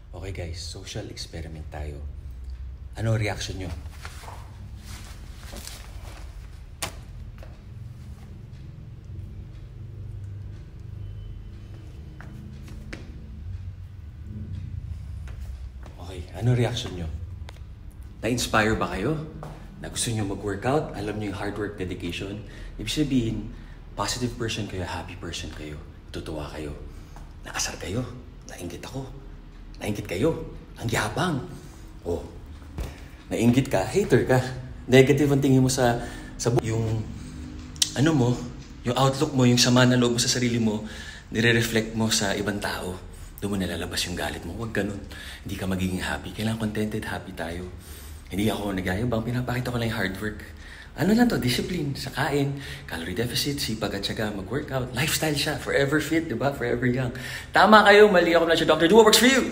Okay guys, social experiment tayo. Ano reaction nyo? Okay, ano reaction nyo? Na-inspire ba kayo? Na gusto nyo mag-workout? Alam nyo yung hard work, dedication? Ibig sabihin, positive person kayo, happy person kayo. Tutuwa kayo. Nakasar kayo. Nainggit ako. Nainggit kayo. Ang yabang. Oh, nainggit ka, hater ka. Negative ang tingin mo sa yung ano mo, yung outlook mo, yung sama na loob mo sa sarili mo, nire-reflect mo sa ibang tao. Doon mo nalalabas yung galit mo. Huwag ganun. Hindi ka magiging happy. Kailangan contented, happy tayo. Hindi ako nagyayabang. Pinapakita ko lang yung hard work. Ano lang to? Discipline. Sa kain, calorie deficit, sipag at syaga, mag-workout. Lifestyle siya. Forever fit, di ba? Forever young. Tama kayo. Mali ako na siya, doctor. Do what works for you!